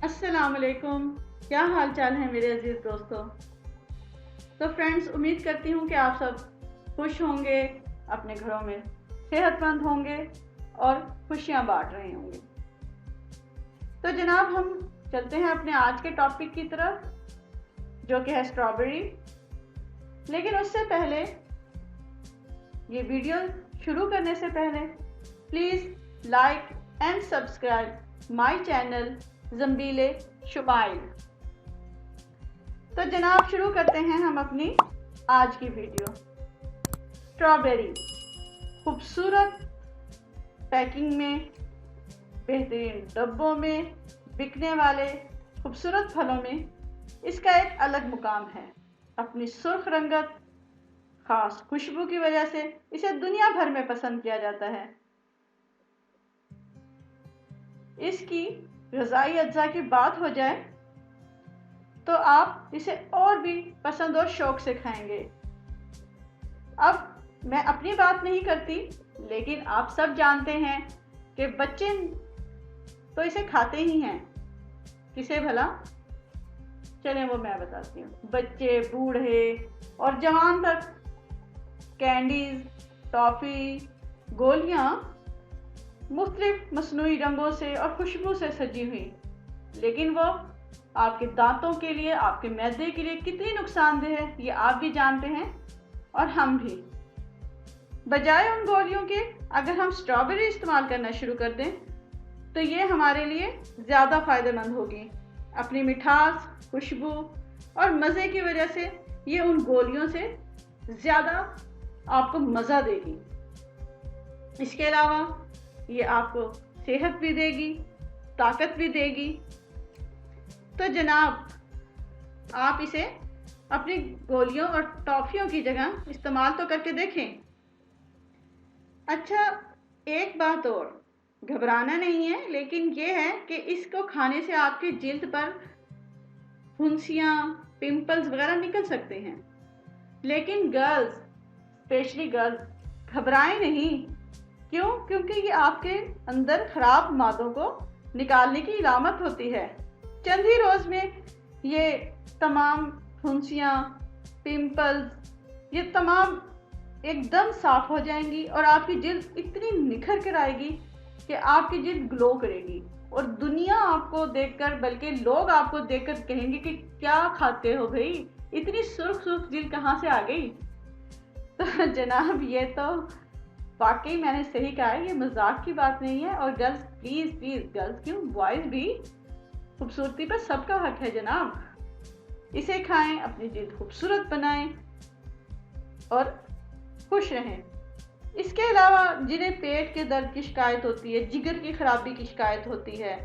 अस्सलाम वालेकुम। क्या हाल चाल है मेरे अजीज दोस्तों। तो फ्रेंड्स, उम्मीद करती हूँ कि आप सब खुश होंगे, अपने घरों में सेहतमंद होंगे और खुशियाँ बांट रहे होंगे। तो जनाब, हम चलते हैं अपने आज के टॉपिक की तरफ, जो कि है स्ट्रॉबेरी। लेकिन उससे पहले, ये वीडियो शुरू करने से पहले please like and subscribe my channel ज़म्बीले शुमाइल। तो जनाब, शुरू करते हैं हम अपनी आज की वीडियो। स्ट्रॉबेरी खूबसूरत पैकिंग में, बेहतरीन डब्बों में बिकने वाले खूबसूरत फलों में इसका एक अलग मुकाम है। अपनी सुर्ख रंगत, खास खुशबू की वजह से इसे दुनिया भर में पसंद किया जाता है। इसकी ग़िज़ाई अज्जा की बात हो जाए तो आप इसे और भी पसंद और शौक से खाएंगे। अब मैं अपनी बात नहीं करती, लेकिन आप सब जानते हैं कि बच्चे तो इसे खाते ही हैं। किसे भला? चलें, वो मैं बताती हूँ। बच्चे, बूढ़े और जवान तक कैंडीज, टॉफ़ी, गोलियाँ मुख्तलिफ मसनूई रंगों से और खुशबू से सजी हुई, लेकिन वो आपके दांतों के लिए, आपके मैदे के लिए कितनी नुकसानदेह है, ये आप भी जानते हैं और हम भी। बजाय उन गोलियों के अगर हम स्ट्रॉबेरी इस्तेमाल करना शुरू कर दें तो ये हमारे लिए ज़्यादा फ़ायदेमंद होगी। अपनी मिठास, खुशबू और मज़े की वजह से ये उन गोलियों से ज़्यादा आपको मज़ा देगी। इसके अलावा ये आपको सेहत भी देगी, ताकत भी देगी। तो जनाब, आप इसे अपनी गोलियों और टॉफ़ियों की जगह इस्तेमाल तो करके देखें। अच्छा, एक बात और, घबराना नहीं है, लेकिन ये है कि इसको खाने से आपकी जिल्द पर फुंसियाँ, पिंपल्स वगैरह निकल सकते हैं। लेकिन गर्ल्स, स्पेशली गर्ल्स, घबराएं नहीं। क्यों? क्योंकि ये आपके अंदर खराब मादों को निकालने की इलामत होती है। चंद ही रोज़ में ये तमाम फुंसियाँ, पिंपल्स, ये तमाम एकदम साफ हो जाएंगी और आपकी जिल्द इतनी निखर कर आएगी कि आपकी जिल्द ग्लो करेगी और दुनिया आपको देखकर, बल्कि लोग आपको देखकर कहेंगे कि क्या खाते हो भाई, इतनी सुर्ख सुर्ख जिल्द कहाँ से आ गई। तो जनाब, ये तो वाकई मैंने सही कहा है, ये मजाक की बात नहीं है। और गर्ल्स, प्लीज़ प्लीज़, गर्ल्स क्यों, बॉयज़ भी, खूबसूरती पर सबका हक है जनाब। इसे खाएं, अपनी जिल्द खूबसूरत बनाएं और खुश रहें। इसके अलावा जिन्हें पेट के दर्द की शिकायत होती है, जिगर की खराबी की शिकायत होती है,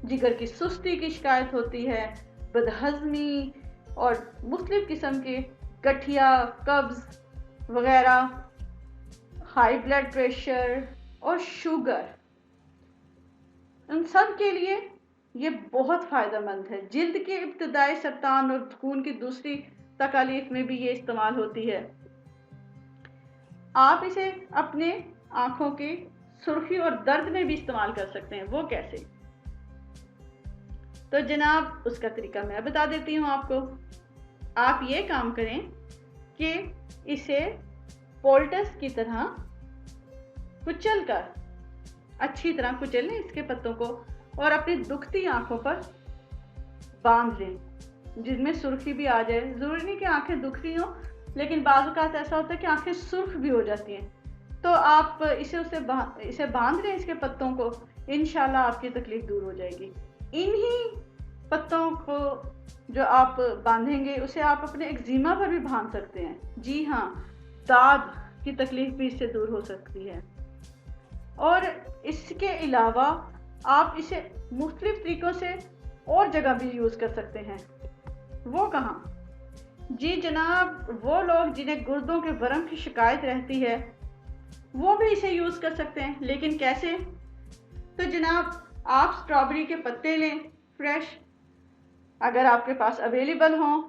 जिगर की सुस्ती की शिकायत होती है, बदहज़मी और मुख्तलिफ किस्म के गठिया, कब्ज़ वगैरह, हाई ब्लड प्रेशर और शुगर, उन सब के लिए ये बहुत फ़ायदेमंद है। जिल्द के इब्तिदाई सरतान और खून की दूसरी तकालीफ में भी ये इस्तेमाल होती है। आप इसे अपने आँखों की सुर्खी और दर्द में भी इस्तेमाल कर सकते हैं। वो कैसे? तो जनाब, उसका तरीका मैं बता देती हूँ आपको। आप ये काम करें कि इसे पोल्टस की तरह कुचल कर, अच्छी तरह कुचल लें इसके पत्तों को और अपनी दुखती आँखों पर बांध लें, जिसमें सुर्खी भी आ जाए। ज़रूरी नहीं कि आँखें दुख रही हों, लेकिन बाज़ औक़ात ऐसा होता है कि आँखें सुर्ख भी हो जाती हैं। तो आप इसे बांध लें, इसके पत्तों को, इंशाल्लाह आपकी तकलीफ़ दूर हो जाएगी। इन्हीं पत्तों को जो आप बांधेंगे, उसे आप अपने एक्जिमा पर भी बांध सकते हैं। जी हाँ, दाद की तकलीफ़ भी इससे दूर हो सकती है। और इसके अलावा आप इसे मुख्तलिफ तरीक़ों से और जगह भी यूज़ कर सकते हैं। वो कहाँ? जी जनाब, वो लोग जिन्हें गुर्दों के वर्म की शिकायत रहती है, वो भी इसे यूज़ कर सकते हैं। लेकिन कैसे? तो जनाब, आप स्ट्रॉबेरी के पत्ते लें, फ्रेश, अगर आपके पास अवेलेबल हों,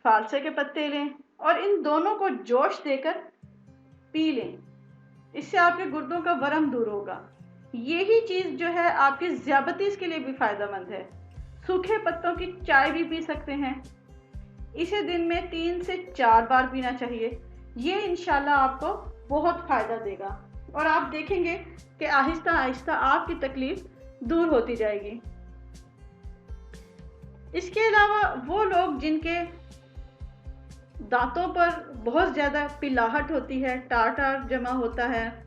फालसे के पत्ते लें और इन दोनों को जोश देकर पी लें। इससे आपके गुर्दों का वर्म दूर होगा। यही चीज़ जो है आपके ज़ियाबतीस के लिए भी फ़ायदेमंद है। सूखे पत्तों की चाय भी पी सकते हैं। इसे दिन में 3 से 4 बार पीना चाहिए। ये इंशाल्लाह आपको बहुत फ़ायदा देगा और आप देखेंगे कि आहिस्ता आहिस्ता आपकी तकलीफ दूर होती जाएगी। इसके अलावा वो लोग जिनके दांतों पर बहुत ज़्यादा पिलाहट होती है, टार जमा होता है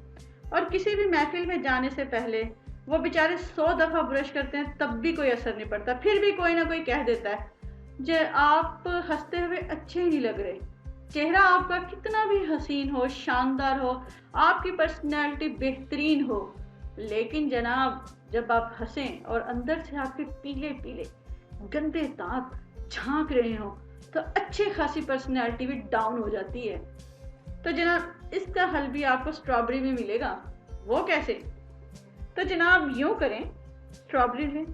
और किसी भी महफिल में जाने से पहले वो बेचारे 100 दफ़ा ब्रश करते हैं तब भी कोई असर नहीं पड़ता, फिर भी कोई ना कोई कह देता है जे आप हंसते हुए अच्छे ही नहीं लग रहे। चेहरा आपका कितना भी हसीन हो, शानदार हो, आपकी पर्सनैलिटी बेहतरीन हो, लेकिन जनाब जब आप हंसें और अंदर से आपके पीले पीले गंदे दांत झांक रहे हो तो अच्छी खासी पर्सनैलिटी भी डाउन हो जाती है। तो जनाब इसका हल भी आपको स्ट्रॉबेरी में मिलेगा। वो कैसे? तो जनाब यूं करें, स्ट्रॉबेरी लें,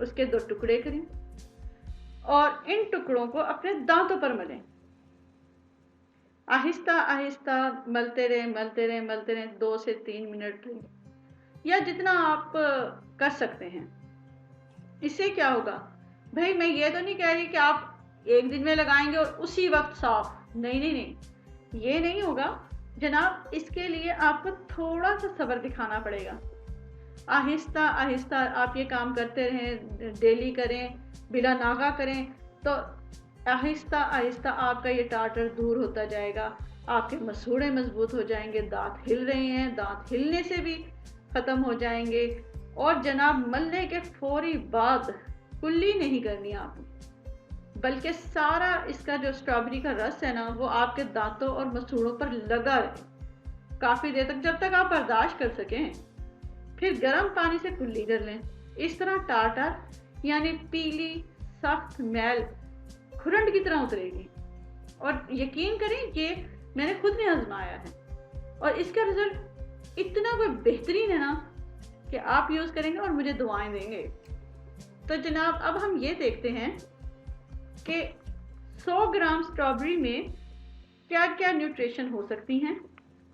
उसके 2 टुकड़े करें और इन टुकड़ों को अपने दांतों पर मलें। आहिस्ता आहिस्ता मलते रहें 2 से 3 मिनट या जितना आप कर सकते हैं। इससे क्या होगा भाई, मैं ये तो नहीं कह रही कि आप एक दिन में लगाएंगे और उसी वक्त साफ, नहीं, ये नहीं होगा जनाब। इसके लिए आपको थोड़ा सा सब्र दिखाना पड़ेगा। आहिस्ता आहिस्ता आप ये काम करते रहें, डेली करें, बिला नागा करें, तो आहिस्ता आहिस्ता आपका ये टाटर दूर होता जाएगा। आपके मसूड़े मजबूत हो जाएंगे, दांत हिल रहे हैं, दांत हिलने से भी ख़त्म हो जाएंगे। और जनाब मलने के फौरी बाद कुल्ली नहीं करनी आपने, बल्कि सारा इसका जो स्ट्रॉबेरी का रस है ना वो आपके दांतों और मसूड़ों पर लगा रहे काफ़ी देर तक, जब तक आप बर्दाश्त कर सकें। फिर गर्म पानी से कुल्ली कर लें। इस तरह टाटर यानी पीली सख्त मैल खुरंड की तरह उतरेगी। और यकीन करें ये मैंने खुद ने आजमाया है और इसका रिजल्ट इतना कोई बेहतरीन है ना कि आप यूज़ करेंगे और मुझे दुआएं देंगे। तो जनाब अब हम ये देखते हैं कि 100 ग्राम स्ट्रॉबेरी में क्या क्या न्यूट्रिशन हो सकती हैं।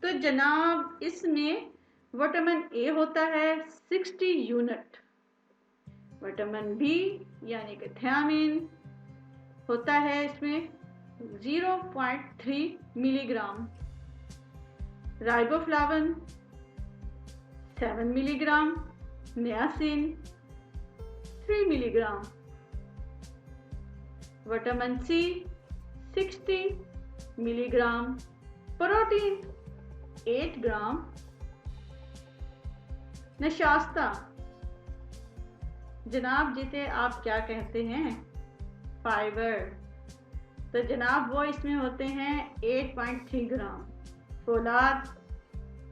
तो जनाब इसमें विटामिन ए होता है 60 यूनिट, विटामिन बी यानी कि थियामिन होता है इसमें 0.3 milligram, riboflavin 7 milligram, niacin 3 milligram, vitamin C 60 milligram, protein 8 gram, नशास्ता जनाब जिसे आप क्या कहते हैं फाइबर, तो जनाब वो इसमें होते हैं 8.3 ग्राम, फोलाद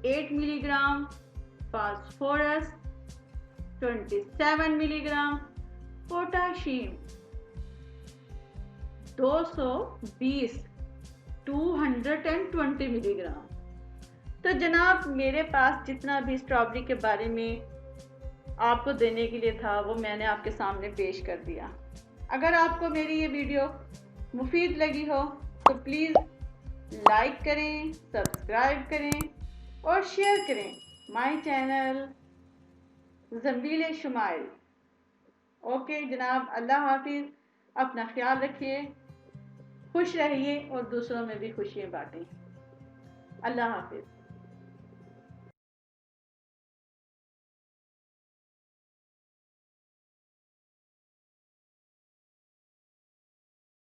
8 milligram, phosphorus 27 milligram, potassium 220 milligram. तो जनाब मेरे पास जितना भी स्ट्रॉबेरी के बारे में आपको देने के लिए था वो मैंने आपके सामने पेश कर दिया। अगर आपको मेरी ये वीडियो मुफीद लगी हो तो प्लीज़ लाइक करें, सब्सक्राइब करें और शेयर करें माय चैनल ज़ंबील शुमाइल। ओके जनाब, अल्लाह हाफिज़, अपना ख्याल रखिए, खुश रहिए और दूसरों में भी खुशियाँ बांटें। अल्लाह हाफिज़।